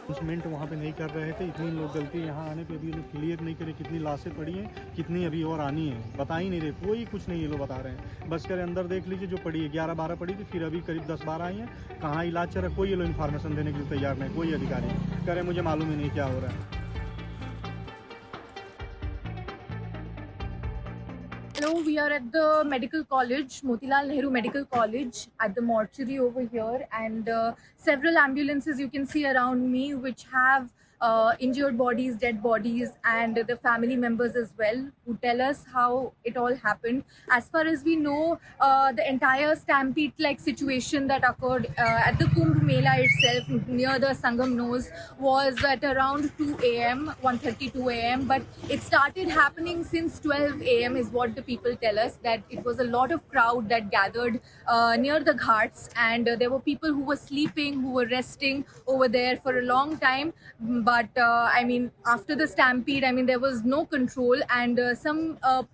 Announcement वहाँ पे नहीं कर रहे थे, इतनी लोग गलती यहाँ आने पे अभी उन्हें क्लियर नहीं करे कितनी लाशें पड़ी हैं, कितनी अभी और आनी है, बता ही नहीं रहे, कोई कुछ नहीं ये लोग बता रहे हैं। बस करे अंदर देख लीजिए जो पड़ी है 11-12 पड़ी थी, फिर अभी करीब 10-12 आई हैं, कहाँ इलाज चल रहा है कोई ये लोग इन्फॉर्मेशन देने के लिए तैयार नहीं, कोई अधिकारी करे मुझे मालूम ही नहीं क्या हो रहा है। Hello, we are at the medical college, Motilal Nehru Medical College, at the mortuary over here, and several ambulances you can see around me which have injured bodies, dead bodies, and the family members as well who tell us how it all happened. As far as we know, the entire stampede-like situation that occurred at the Kumbh Mela itself near the Sangam Nose was at around 2 a.m., 1:32 a.m. But it started happening since 12 a.m. is what the people tell us, that it was a lot of crowd that gathered near the ghats, and there were people who were sleeping, who were resting over there for a long time. But I mean, after the stampede, I mean, there was no control, and some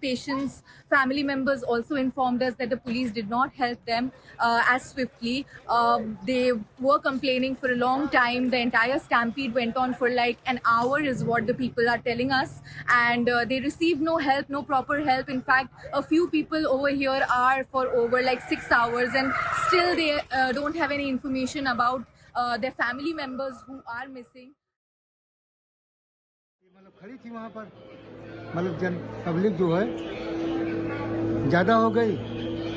patients, family members also informed us that the police did not help them as swiftly. They were complaining for a long time. The entire stampede went on for like an hour is what the people are telling us, and they received no help, no proper help. In fact, a few people over here are for over like 6 hours, and still they don't have any information about their family members who are missing. मतलब खड़ी थी वहाँ पर, मतलब जन public जो है ज़्यादा हो गई,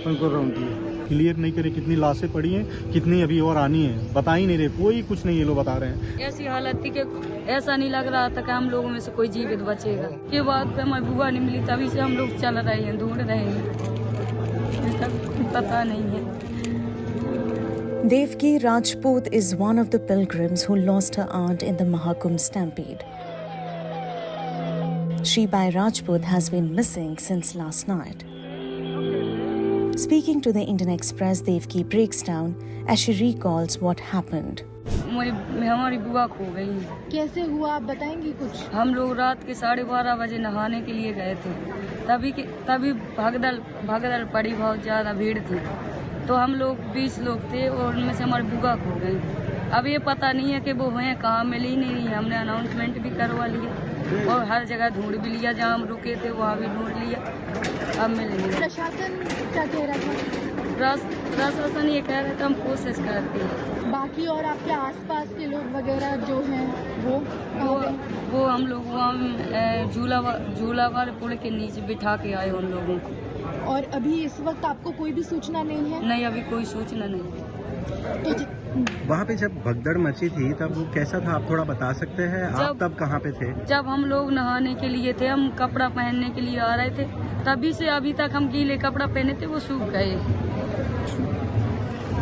उनको रोक दिया। क्लियर नहीं करे कितनी लाशें पड़ी हैं, कितनी अभी और आनी है, बता ही नहीं रहे, कोई कुछ नहीं ये लोग बता रहे हैं। ऐसी हालत थी कि ऐसा नहीं लग रहा था कि हम लोगों में से कोई जीवित बचेगा। के बाद हमारी बुआ नहीं मिली, तभी से हम लोग चल रहे हैं, ढूंढ रहे हैं, अभी तक पता नहीं है। Devki Rajput is one of the pilgrims who lost her aunt in the Mahakumbh stampede. Shribai Rajput has been missing since last night. Speaking to the Indian Express, Devki breaks down as she recalls what happened. हमारी बुआ खो गई। कैसे हुआ आप बताएंगी कुछ? हम लोग रात के 12:30 बजे नहाने के लिए गए थे, तभी भगदड़ पड़ी, बहुत ज़्यादा भीड़ थी, तो हम लोग 20 लोग थे और उनमें से हमारी बुआ खो गई। अब ये पता नहीं है कि वो हैं कहाँ, मिली ही नहीं। हमने अनाउंसमेंट भी करवा लिया और हर जगह ढूंढ भी लिया, जहाँ हम रुके थे वहाँ भी ढूंढ लिया, अब मिल नहीं। प्रशासन क्या कह रहा था? प्रशासन ये कह रहे थे हम कोशिश करते हैं। बाकी और आपके आसपास के लोग वगैरह जो हैं वो हम लोग वहाँ झूला वाले पुल के नीचे बिठा के आए उन लोगों को। और अभी इस वक्त आपको कोई भी सूचना नहीं है? नहीं, अभी कोई सूचना नहीं। तो वहाँ पे जब भगदड़ मची थी तब वो कैसा था, आप थोड़ा बता सकते हैं? आप तब कहाँ पे थे? जब हम लोग नहाने के लिए थे, हम कपड़ा पहनने के लिए आ रहे थे, तभी से अभी तक हम गीले कपड़ा पहने थे, वो सूख गए।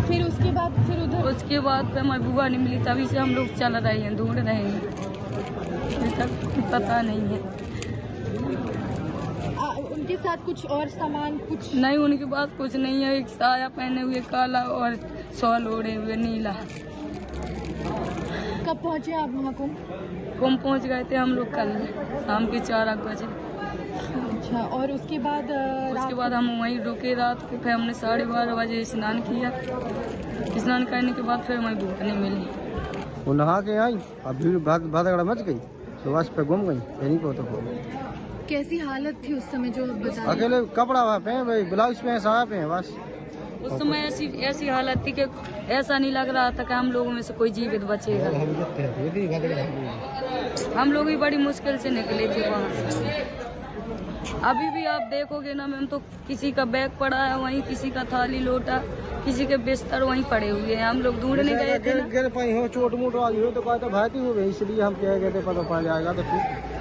फिर उसके बाद हमारी बुआ नहीं मिली, तभी से हम लोग चल रहे हैं, ढूंढ रहे हैं, अभी तक पता नहीं है। उनके साथ कुछ और सामान कुछ नहीं, उनके पास कुछ नहीं है। एक साया पहने हुए काला और शॉल ओढ़े हुए नीला। कब पहुंचे आप महाकुंभ? कुंभ पहुंच गए थे हम लोग कल शाम के 4 बजे। अच्छा, और उसके बाद हम वहीं रुके रात को, फिर हमने 12:30 बजे स्नान किया। स्नान करने के बाद फिर हमें भूख नहीं मिली। वो नहा के आई, अब भीड़ भागदड़ मच गई, सुबह पे घूम गई, यहीं को तो कैसी हालत थी उस समय जो बता? अकेले कपड़ा वहाँ पे ब्लाउज पे साया पे बस। उस समय ऐसी हालत थी कि ऐसा नहीं लग रहा था कि हम लोगों में से कोई जीवित बचेगा। हम लोग भी बड़ी मुश्किल से निकले थे वहाँ से। अभी भी आप देखोगे ना मैम, तो किसी का बैग पड़ा है वहीं, किसी का थाली लोटा, किसी के बिस्तर वहीं पड़े हुए हैं। हम लोग ढूंढने गए थे ना। गिर पाई हो, चोट मोट वाली हो तो कहते भाती हो गई, इसलिए हम कह गए थे पता पड़ जाएगा तो ठीक।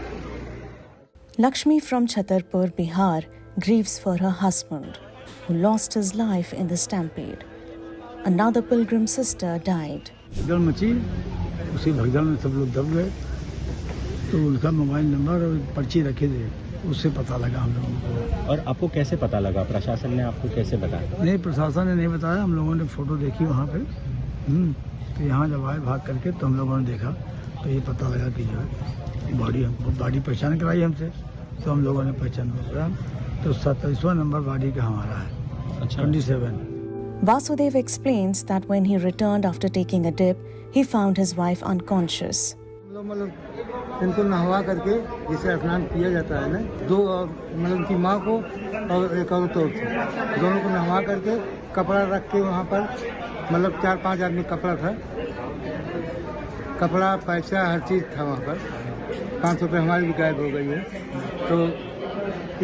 Lakshmi from Chhatarpur, Bihar, grieves for her husband, who lost his life in the stampede. Another pilgrim sister died. भगदड़ मची, उसी भगदड़ में सब लोग दब गए, तो उनका मोबाइल नंबर और पर्ची रखे थे, उससे पता लगा हम लोगों को। और आपको कैसे पता लगा? प्रशासन ने आपको कैसे बताया? नहीं, प्रशासन ने नहीं बताया, हम लोगों ने फोटो देखी वहाँ पे। तो यहाँ जब आए भाग करके, तो हम लोगों ने देखा, तो ये पता लगा कि जो है बॉडी पहचान कराई हमसे, तो हम लोगों ने पहचान कराया, तो 27वां नंबर बॉडी का हमारा है। अच्छा। 27। Vasudev explains that when he returned after taking a dip, he found his wife unconscious. मतलब इनको नहवा करके जैसे स्नान किया जाता है ना, दो मतलब उनकी माँ को और एक औरत और थी, दोनों को नहवा करके कपड़ा रख के वहाँ पर, मतलब 4-5 आदमी कपड़ा था, कपड़ा पैसा हर चीज़ था वहाँ पर। 500 रुपये हमारी भी गायब हो गई है। तो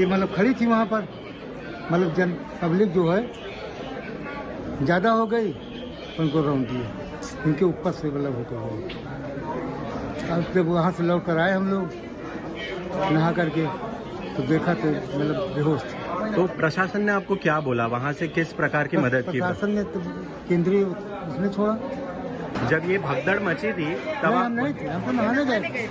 ये मतलब खड़ी थी वहाँ पर, मतलब जन पब्लिक जो है ज़्यादा हो गई, उनको रौंद दिया, इनके ऊपर से मतलब होकर गई। अब जब वहाँ से लौट कर आए हम लोग नहा करके, तो देखा तो मतलब बेहोश थे। तो प्रशासन ने आपको क्या बोला, वहाँ से किस प्रकार की मदद की? प्रशासन ने तो केंद्रीय उसने छोड़ा। जब ये भगदड़ मची थी तब नहीं, हम नहीं थे, हम तो नहाने गए थे,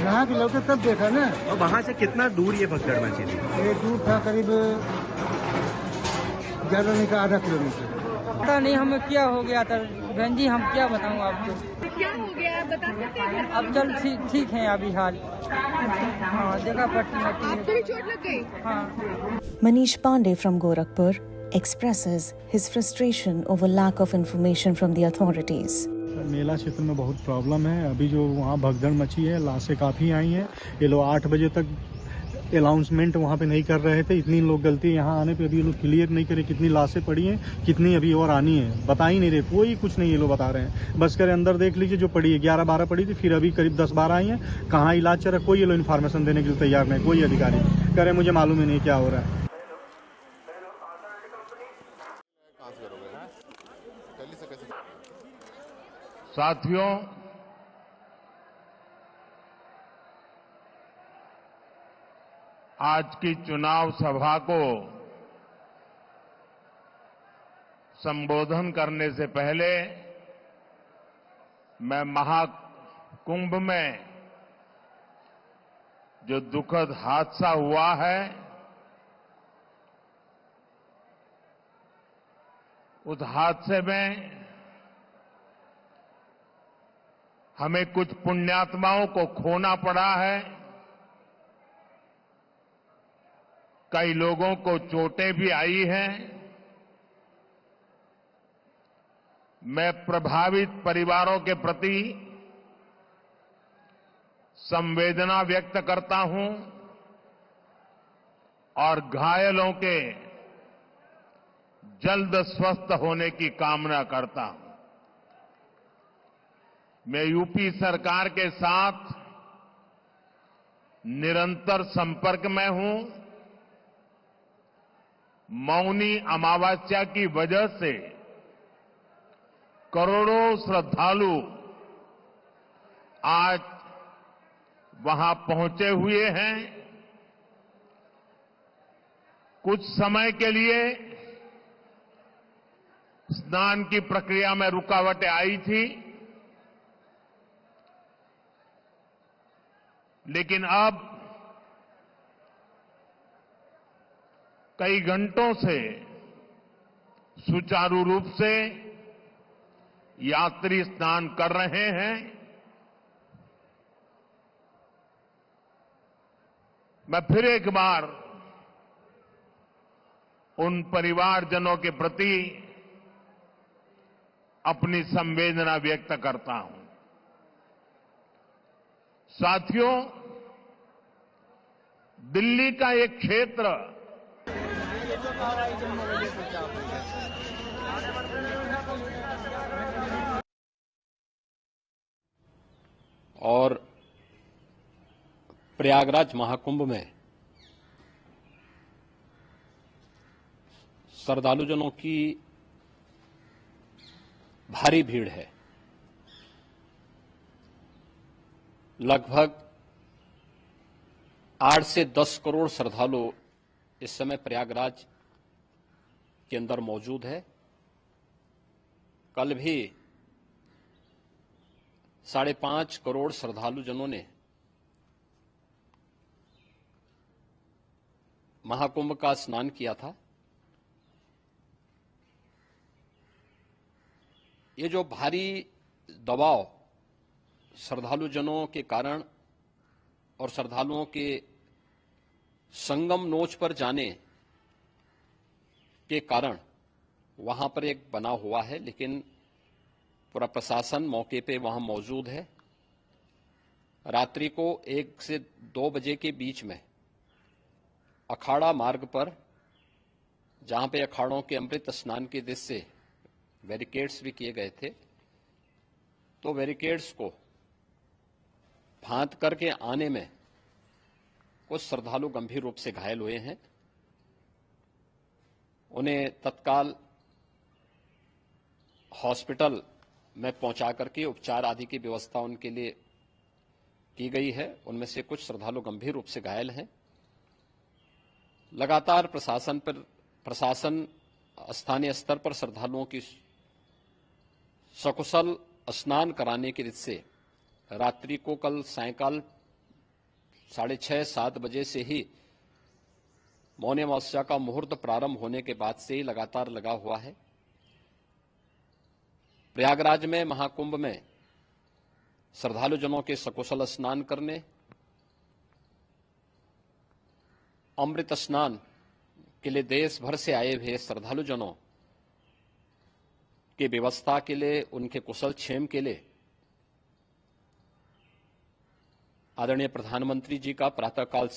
नहा के लौटे तब देखा ना। और वहाँ से कितना दूर ये भगदड़ मची थी? ये दूर था, करीब ज़्यादा नहीं था, आधा किलोमीटर। पता नहीं हमें क्या हो गया था बहन जी, हम क्या बताऊँ आपको। क्या हो गया बता सकते हैं? अब चल ठीक है अभी हाल। हाँ, जगह पट्टी आपको भी चोट लग गई? हाँ। Manish Pandey from Gorakhpur expresses his frustration over lack of information from the authorities. मेला क्षेत्र में बहुत प्रॉब्लम है। अभी जो वहाँ भगदड़ मची है, लाशें काफ़ी आई हैं। ये लोग 8 बजे तक अनाउंसमेंट वहाँ पे नहीं कर रहे थे। इतनी लोग गलती यहाँ आने पे अभी ये लोग क्लियर नहीं करे कितनी लाशें पड़ी हैं, कितनी अभी और आनी है, बता ही नहीं रहे, कोई कुछ नहीं ये लोग बता रहे हैं। बस करे अंदर देख लीजिए, जो पड़ी है 11-12 पड़ी थी, फिर अभी करीब 10-12 आई हैं। कहाँ इलाज चल रहा है, कोई ये लोग इन्फॉर्मेशन देने के लिए तैयार नहीं, कोई अधिकारी कह रहे मुझे मालूम ही नहीं क्या हो रहा है। साथियों, आज की चुनाव सभा को संबोधन करने से पहले मैं महाकुंभ में जो दुखद हादसा हुआ है, उस हादसे में हमें कुछ पुण्यात्माओं को खोना पड़ा है, कई लोगों को चोटें भी आई हैं। मैं प्रभावित परिवारों के प्रति संवेदना व्यक्त करता हूं और घायलों के जल्द स्वस्थ होने की कामना करता हूं। मैं यूपी सरकार के साथ निरंतर संपर्क में हूं। मौनी अमावस्या की वजह से करोड़ों श्रद्धालु आज वहां पहुंचे हुए हैं। कुछ समय के लिए स्नान की प्रक्रिया में रुकावटें आई थी, लेकिन अब कई घंटों से सुचारू रूप से यात्री स्नान कर रहे हैं। मैं फिर एक बार उन परिवारजनों के प्रति अपनी संवेदना व्यक्त करता हूं। साथियों, दिल्ली का एक क्षेत्र और प्रयागराज महाकुंभ में श्रद्धालुजनों की भारी भीड़ है। लगभग 8 से 10 करोड़ श्रद्धालु इस समय प्रयागराज के अंदर मौजूद है। कल भी 5.5 करोड़ श्रद्धालुजनों ने महाकुंभ का स्नान किया था। ये जो भारी दबाव श्रद्धालुजनों के कारण और श्रद्धालुओं के संगम नोच पर जाने के कारण वहां पर एक बना हुआ है, लेकिन पूरा प्रशासन मौके पे वहां मौजूद है। रात्रि को 1 से 2 बजे के बीच में अखाड़ा मार्ग पर, जहां पे अखाड़ों के अमृत स्नान के दृश्य से बैरिकेड्स भी किए गए थे, तो बैरिकेड्स को फांद करके आने में कुछ श्रद्धालु गंभीर रूप से घायल हुए हैं। उन्हें तत्काल हॉस्पिटल में पहुंचा करके उपचार आदि की व्यवस्था उनके लिए की गई है। उनमें से कुछ श्रद्धालु गंभीर रूप से घायल हैं। लगातार प्रशासन स्थानीय स्तर पर श्रद्धालुओं की सकुशल स्नान कराने के दृष्टि से रात्रि को कल सायंकाल 6:30-7 बजे से ही मौनी अमावस्या का मुहूर्त प्रारंभ होने के बाद से ही लगातार लगा हुआ है। प्रयागराज में महाकुंभ में श्रद्धालु जनों के सकुशल स्नान करने, अमृत स्नान के लिए देश भर से आए हुए श्रद्धालु जनों की व्यवस्था के लिए, उनके कुशल क्षेम के लिए आदरणीय प्रधानमंत्री जी का प्रातःकाल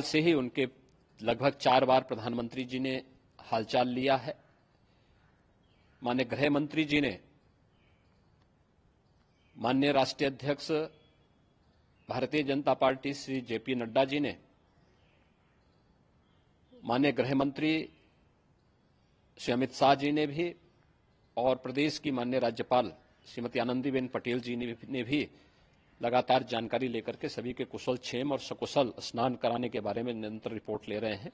से ही उनके लगभग 4 बार प्रधानमंत्री जी ने हालचाल लिया है। माननीय गृह मंत्री जी ने, माननीय राष्ट्रीय अध्यक्ष भारतीय जनता पार्टी श्री जेपी नड्डा जी ने, माननीय गृह मंत्री श्री अमित शाह जी ने भी, और प्रदेश की माननीय राज्यपाल श्रीमती आनंदीबेन पटेल जी ने भी लगातार जानकारी लेकर के सभी के कुशल क्षेम और सकुशल स्नान कराने के बारे में निरंतर रिपोर्ट ले रहे हैं।